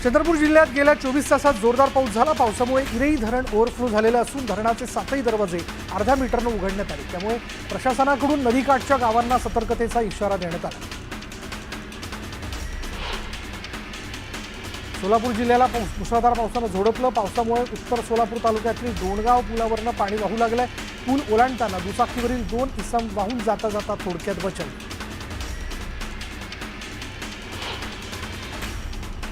चंद्रपूर जिल्ह्यात गेल्या 24 तासात जोरदार पाऊस झाला। पावसामुळे इरेई धरण ओव्हरफ्लो झालेले असून धरणाचे 7ही दरवाजे अर्ध्या मीटरने उघडण्यात आले। त्यामुळे प्रशासनाकडून नदीकाठच्या गावांना सतर्कतेचा इशारा देण्यात आला। सोलापूर जिल्ह्याला मुसळधार पावसाने झोडपलं। पावसामुळे उत्तर सोलापूर तालुक्यातील डोणगाव पुलावरनं पाणी वाहू लागलंय। पूल ओलांडताना दुचाकीवरील 2 इसम वाहून जाता जाता थोडक्यात बचावले।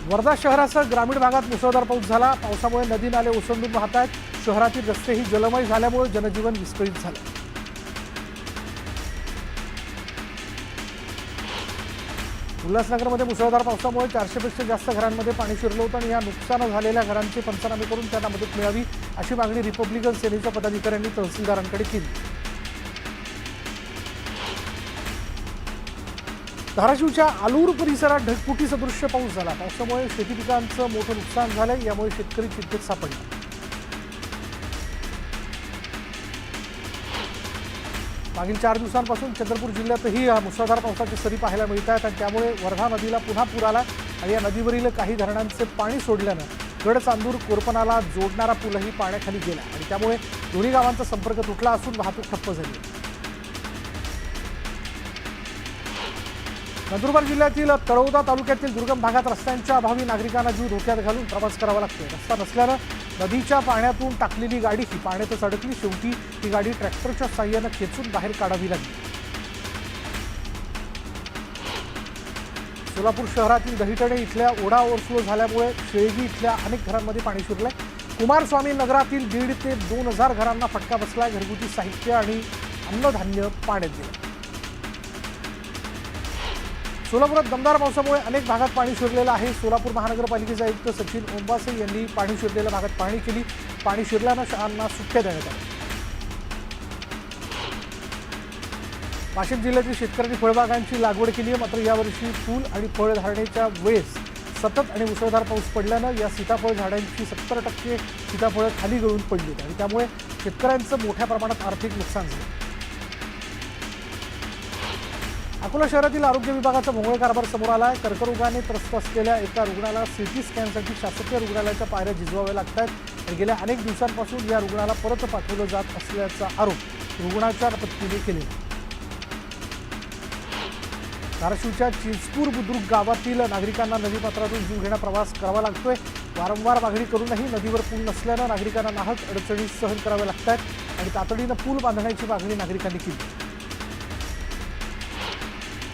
वर्धा शहरासह ग्रामीण भागात मुसळधार पाऊस झाला। पावसामुळे नदी नाले ओसंडून वाहत आहेत। शहरातील रस्तेही जलमय झाल्यामुळे जनजीवन विस्कळीत झाले। उल्हासनगरमध्ये मुसळधार पावसामुळे 400 पेक्षा जास्त घरांमध्ये पाणी शिरलं होतं आणि या नुकसान झालेल्या घरांचे पंचनामे करून त्यांना मदत मिळावी अशी मागणी रिपब्लिकन सेनेच्या पदाधिकाऱ्यांनी तहसीलदारांकडे केली। धाराशिवच्या आलूर परिसरात ढगफुटी सदृश्य पाऊस झाला। पावसामुळे शेती पिकांचं मोठं नुकसान झालंय। यामुळे शेतकरी चिंतेत सापडले। मागील 4 दिवसांपासून चंद्रपूर जिल्ह्यातही मुसळधार पावसाची सरी पाहायला मिळत आहेत आणि त्यामुळे वर्धा नदीला पुन्हा पूर आला आणि या नदीवरील काही धरणांचे पाणी सोडल्यानं गडचांदूर कोरपणाला जोडणारा पूलही पाण्याखाली गेला आणि त्यामुळे दोन्ही गावांचा संपर्क तुटला असून वाहतूक ठप्प झाली। नंदुरबार जिल्ह्यातील तळोदा तालुक्यातील दुर्गम भागात रस्त्यांच्या अभावी नागरिकांना जीव धोक्यात घालून प्रवास करावा लागतो। रस्ता नसल्यानं नदीच्या पाण्यातून टाकलेली गाडी ही पाण्यातच अडकली। शेवटी ही गाडी ट्रॅक्टरच्या साहाय्यानं खेचून बाहेर काढावी लागली। सोलापूर शहरातील दहिटणे इथल्या ओढा ओव्हरफ्लो झाल्यामुळे शेळगी इथल्या अनेक घरांमध्ये पाणी शिरलंय। कुमारस्वामी नगरातील 1,500 ते 2,000 घरांना फटका बसलाय। घरगुती साहित्य आणि अन्नधान्य पाण्यात गेलं। सोलापुरात दमदार पावसामुळे अनेक भागात पाणी शिरलेलं आहे। सोलापूर महानगरपालिकेचे आयुक्त सचिन ओंबासे यांनी पाणी शिरलेल्या भागात पाहणी केली। पाणी शिरल्यानं शाळांना सुट्ट्या देण्यात आल्या। वाशिम जिल्ह्यातील शेतकऱ्यांनी फळबागांची लागवड केली आहे, मात्र यावर्षी फूल आणि फळ धारणेच्या वेळेस सतत आणि मुसळधार पाऊस पडल्यानं या सीताफळ झाडांची 70% सीताफळं खाली गळून पडली आणि त्यामुळे शेतकऱ्यांचं मोठ्या प्रमाणात आर्थिक नुकसान झालं। अकोला शहरातील आरोग्य विभागाचा भोंगळ कारभार समोर आला आहे। कर्करोगाने त्रस्त असलेल्या एका रुग्णाला सीटी स्कॅनसाठी शासकीय रुग्णालयाच्या पायऱ्या झिजवाव्या लागतात आणि गेल्या अनेक दिवसांपासून या रुग्णाला परत पाठवलं जात असल्याचा आरोप रुग्णाच्या पत्नीने केला। धाराशिवच्या चिंचपूर बुद्रुक गावातील नागरिकांना नदीपात्रातून जीवघेणा प्रवास करावा लागतोय। वारंवार मागणी करूनही नदीवर पूल नसल्यानं नागरिकांना नाहक अडचणी सहन कराव्या लागतात आणि तातडीनं पूल बांधण्याची मागणी नागरिकांनी केली।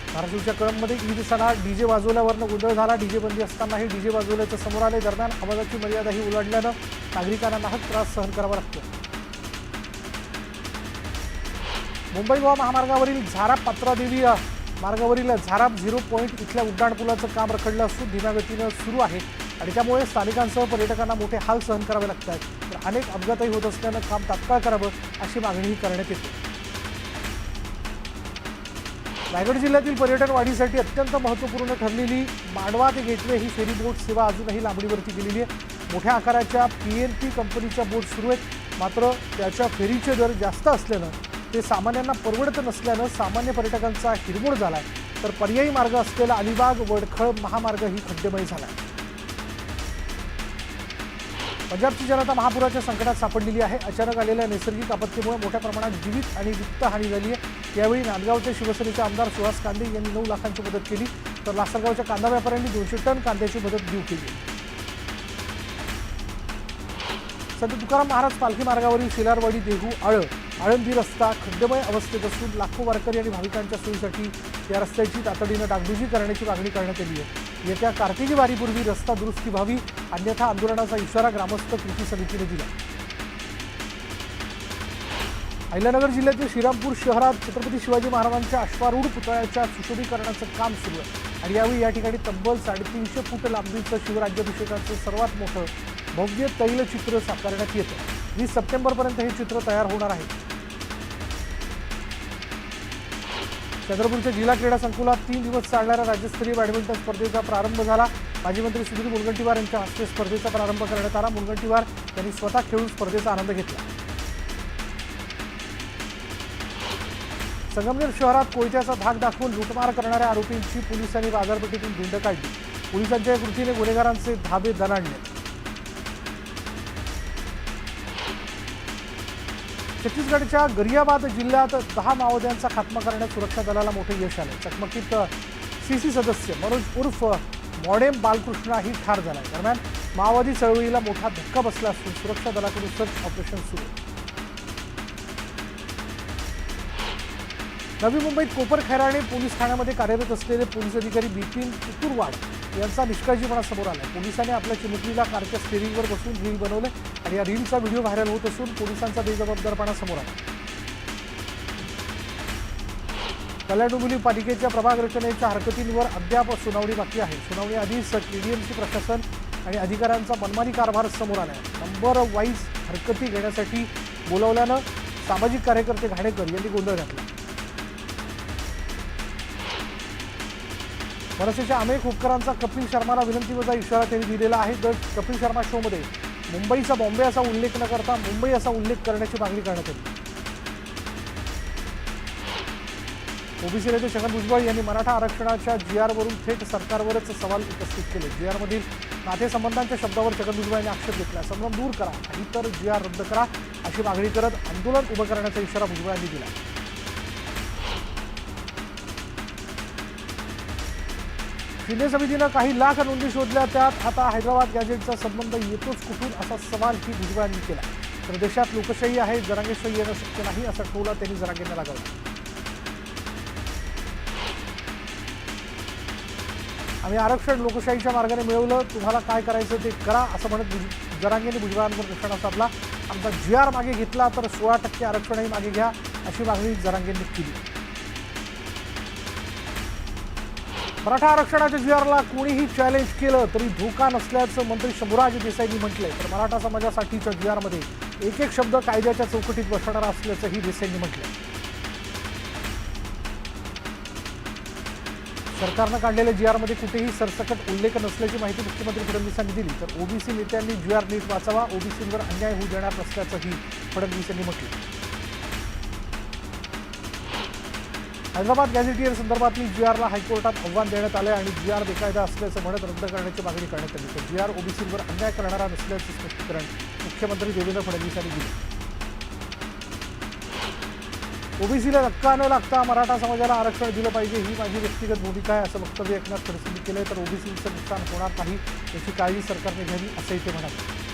धाराशिवच्या कळंबमध्ये ईद सणात डीजे वाजवल्यावरनं गोंधळ झाला। डीजे बंदी असतानाही डीजे वाजवल्याचं समोर आले। दरम्यान आवाजाची मर्यादाही ओलांडल्यानं नागरिकांना नाहक त्रास सहन करावा लागतो। मुंबई गोवा महामार्गावरील झाराप पात्रादेवी मार्गावरील झाराप 0 पॉईंट इथल्या उड्डाणपुलाचं काम रखडलं असून धीम्या गतीनं सुरू आहे आणि त्यामुळे स्थानिकांसह पर्यटकांना मोठे हाल सहन करावे लागतात। तर अनेक अपघातही होत असल्यानं काम तात्काळ करावं अशी मागणीही करण्यात येते। रायगड जिल्ह्यातील पर्यटन वाढीसाठी अत्यंत महत्त्वपूर्ण ठरलेली मांडवा ते गेटवे ही फेरी बोट सेवा अजूनही लांबणीवरती गेलेली आहे। मोठ्या आकाराच्या PNP कंपनीच्या बोट सुरू आहेत, मात्र त्याच्या फेरीचे दर जास्त असल्यानं ते सामान्यांना परवडत नसल्यानं सामान्य पर्यटकांचा हिरमोड झालाय। तर पर्यायी मार्ग असलेला अलिबाग वडखळ महामार्गही खड्डेमय झालाय। पंजाबची जनता महापुराच्या संकटात सापडलेली आहे। अचानक आलेल्या नैसर्गिक आपत्तीमुळे मोठ्या प्रमाणात जीवित आणि वित्तहानी झाली आहे। यावेळी नांदगावचे शिवसेनेचे आमदार सुहास कांदे यांनी 9 लाखांची मदत केली, तर लासलगावच्या कांदा व्यापाऱ्यांनी 200 टन कांद्याची मदत देऊ केली। संत तुकाराम महाराज पालखी मार्गावरील शिलारवाडी देहू आळंदी रस्ता खड्डेमय अवस्थेत असून लाखो वारकरी आणि भाविकांच्या सोयीसाठी या रस्त्याची तातडीनं डागडुजी करण्याची मागणी करण्यात आली आहे। येत्या कार्तिकी वारीपूर्वी रस्ता दुरुस्ती व्हावी, अन्यथा आंदोलनाचा इशारा ग्रामस्थ कृती समितीने दिला। अहिल्यानगर जिल्ह्यातील श्रीरामपूर शहरात छत्रपती शिवाजी महाराजांच्या अश्वारूढ पुतळ्याच्या सुशोभीकरणाचं काम सुरू आहे आणि यावेळी या ठिकाणी तब्बल 350 फूट लांबीचं शिवराज्याभिषेकाचं सर्वात मोठं भव्य तैलचित्र साकारण्यात येतं। 20 सप्टेंबरपर्यंत हे चित्र तयार होणार आहे। चंद्रपूरच्या जिल्हा क्रीडा संकुलात 3 दिवस चालणाऱ्या राज्यस्तरीय बॅडमिंटन स्पर्धेचा प्रारंभ झाला। माजी मंत्री सुधीर मुनगंटीवार यांच्या हस्ते स्पर्धेचा प्रारंभ करण्यात आला। मुनगंटीवार यांनी स्वतः खेळून स्पर्धेचा आनंद घेतला। संगमनेर शहरात कोयत्याचा धाक दाखवून लूटमार करणाऱ्या आरोपींची पोलिसांनी बाजारपेठेतून धिंड काढली। पोलिसांच्या या कृतीने गुन्हेगारांचे धाबे दणाणले. छत्तीसगडच्या गरियाबाद जिल्ह्यात 10 माओवाद्यांचा खात्मा करण्यात सुरक्षा दलाला मोठे यश आले. चकमकीत सीसी सदस्य मनोज उर्फ मॉडेम बालकृष्णही ठार झाला. दरम्यान माओवादी चळवळीला मोठा धक्का बसला असून सुरक्षा दलाकडून सर्च ऑपरेशन सुरू आहे. नवी मुंबईत कोपरखैराणे पोलीस ठाण्यामध्ये कार्यरत असलेले पोलीस अधिकारी बिपिन कुतुरवाड यांचा निष्काळजीपणा समोर आला. पोलिसांनी आपल्या चिमुकलीला कारच्या स्टेरिंगवर बसून रील बनवले आणि या रीलचा व्हिडिओ व्हायरल होत असून पोलिसांचा बेजबाबदारपणा समोर आला. कल्याण डोंबिवली पालिकेच्या प्रभाग रचनेच्या हरकतींवर अद्याप सुनावणी बाकी आहे. सुनावणी आधीच केडीएमसी प्रशासन आणि अधिकाऱ्यांचा मनमानी कारभार समोर आला आहे. नंबर वाईज हरकती घेण्यासाठी बोलावल्यानं सामाजिक कार्यकर्ते घाणेकर यांनी गोंधळ घातला. मनसेच्या अनेक उपकरांचा कपिल शर्माला विनंतीवजा इशारा त्यांनी दिलेला आहे. द कपिल शर्मा शोमध्ये मुंबईचा बॉम्बे असा उल्लेख न करता मुंबई असा उल्लेख करण्याची मागणी करण्यात आली. ओबीसी नेते छगन भुजबळ यांनी मराठा आरक्षणाच्या जीआरवरून थेट सरकारवरच सवाल उपस्थित केले. जीआरमधील नातेसंबंधांच्या शब्दावर छगन भुजबळ यांनी आक्षेप घेतला. संभ्रम दूर करा नाही तर जीआर रद्द करा अशी मागणी करत आंदोलन उभं करण्याचा इशारा भुजबळ यांनी दिला. शिंदे समितीनं काही लाख नोंदी शोधल्या, त्यात आता हैदराबाद गॅजेटचा संबंध येतोच कुठून असा सवाल ही भुजबळांनी केला. तर देशात लोकशाही आहे, जरांगेशाही येणं शक्य नाही असा टोला त्यांनी जरांगेंना लगावला. आम्ही आरक्षण लोकशाहीच्या मार्गाने मिळवलं, तुम्हाला काय करायचं ते करा असं म्हणत जरांगेंनी भुजबळांवर निशाणा साधला. आमचा जीआर मागे घेतला तर 16% आरक्षणही मागे घ्या अशी मागणी जरांगेंनी केली. मराठा आरक्षणाच्या जीआरला कोणीही चॅलेंज केलं तरी धोका नसल्याचं मंत्री शंभूराज देसाईंनी म्हटलंय. तर मराठा समाजासाठीच्या जीआरमध्ये एक एक शब्द कायद्याच्या चौकटीत बसणारा असल्याचंही देसाईंनी म्हटलंय. सरकारनं काढलेल्या जीआरमध्ये कुठेही सरसकट उल्लेख नसल्याची माहिती मुख्यमंत्री फडणवीसांनी दिली. तर ओबीसी नेत्यांनी जीआर नीट वाचावा, ओबीसींवर अन्याय होऊ देणार नसल्याचंही फडणवीस यांनी म्हटलं. हैदराबाद गॅझेटियर संदर्भातील जीआरला हायकोर्टात आव्हान देण्यात आलं आणि जीआर बेकायदा असल्याचं म्हणत रद्द करण्याची मागणी करण्यात आली. तर जीआर ओबीसींवर अन्याय करणारा नसल्याचं स्पष्टीकरण मुख्यमंत्री देवेंद्र फडणवीस यांनी दिलं. ओबीसीला धक्का न लागता मराठा समाजाला आरक्षण दिलं पाहिजे ही माझी व्यक्तिगत भूमिका आहे असं वक्तव्य एकनाथ खडसेंनी केलंय. तर ओबीसीचं नुकसान होणार नाही याची काळजी सरकारने घ्यावी असंही ते म्हणाले.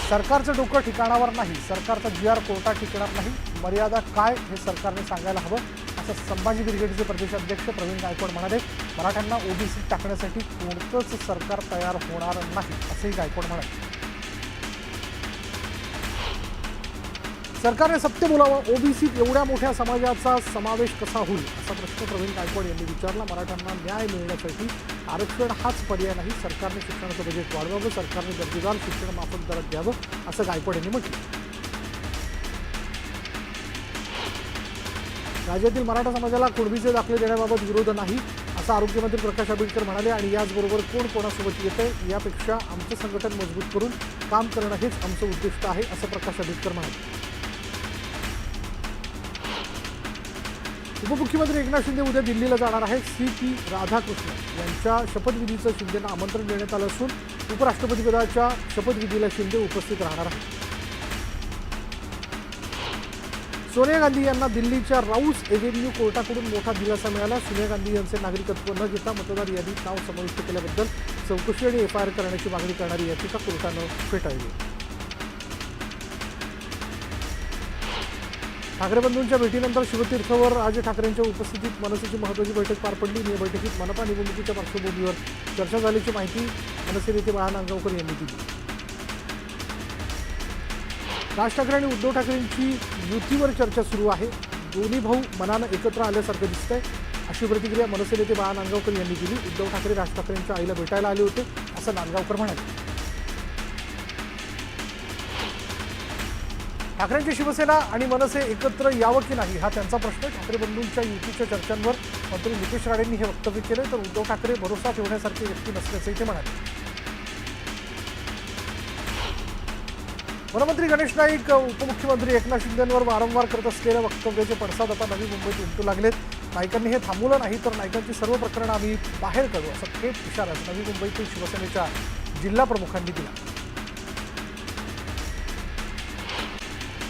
सरकारचं डोकं ठिकाणावर नाही, सरकारचा जीआर कोर्टात टिकणार नाही, मर्यादा काय हे सरकारने सांगायला हवं असं संभाजी ब्रिगेडचे प्रदेशाध्यक्ष प्रवीण गायकवाड म्हणाले. मराठ्यांना ओबीसी टाकण्यासाठी कोणतंच सरकार तयार होणार नाही असंही गायकवाड म्हणाले. सरकारने सत्य बोलावं, ओबीसीत एवढ्या मोठ्या समाजाचा समावेश कसा होईल असा प्रश्न प्रवीण गायकवाड यांनी विचारला. मराठ्यांना न्याय मिळण्यासाठी आरक्षण हाच पर्याय नाही, सरकारने शिक्षणाचं बजेट वाढवावं, सरकारने दर्जेदार शिक्षण माफक दरात द्यावं असं गायकवाड यांनी म्हटलं. राज्यातील मराठा समाजाला कुणबीचे दाखले देण्याबाबत विरोध नाही असं आरोग्यमंत्री प्रकाश आंबेडकर म्हणाले. आणि याचबरोबर कोण कोणासोबत येतंय यापेक्षा आमचं संघटन मजबूत करून काम करणं हेच आमचं उद्दिष्ट आहे असं प्रकाश आंबेडकर म्हणाले. उपमुख्यमंत्री एकनाथ शिंदे उद्या दिल्लीला जाणार आहेत. सी.पी. राधाकृष्णन यांच्या शपथविधीचं शिंदेंना आमंत्रण देण्यात आलं असून उपराष्ट्रपतीपदाच्या शपथविधीला शिंदे उपस्थित राहणार आहेत. सोनिया गांधी यांना दिल्लीच्या राऊस एव्हेन्यू कोर्टाकडून मोठा दिलासा मिळाला. सोनिया गांधी यांचे नागरिकत्व न घेता मतदार यादीत नाव समाविष्ट केल्याबद्दल चौकशी आणि एफआयआर करण्याची मागणी करणारी याचिका कोर्टानं फेटाळली. ठाकरे बंधूंच्या भेटीनंतर शिवतीर्थवर राज ठाकरेंच्या उपस्थितीत मनसेची महत्त्वाची बैठक पार पडली. या बैठकीत मनपा निवडणुकीच्या पार्श्वभूमीवर चर्चा झाल्याची माहिती मनसे नेते बाळा नांदगावकर यांनी दिली. राज ठाकरे आणि उद्धव ठाकरेंची युतीवर चर्चा सुरू आहे. दोन्ही भाऊ मनानं एकत्र आल्यासारखं दिसतंय अशी प्रतिक्रिया मनसे नेते बाळा नांदगावकर यांनी दिली. उद्धव ठाकरे राज ठाकरेंच्या आईला भेटायला आले होते असं नांदगावकर म्हणाले. ठाकरेंची शिवसेना आणि मनसे एकत्र यावं की नाही हा त्यांचा प्रश्न. ठाकरे बंधूंच्या युतीच्या चर्चांवर मंत्री नितेश राणेंनी हे वक्तव्य केले. तर उद्धव ठाकरे भरोसा ठेवण्यासारखी व्यक्ती नसल्याचंही ते म्हणाले. वनमंत्री गणेश नाईक उपमुख्यमंत्री एकनाथ शिंदेंवर वारंवार करत असलेल्या वक्तव्याचे पडसाद आता नवी मुंबईत उमटू लागलेत. नाईकांनी हे थांबवलं नाही तर नाईकांची सर्व प्रकरणं आम्ही बाहेर काढू असा थेट इशारा नवी मुंबईतील शिवसेनेच्या जिल्हा प्रमुखांनी दिला.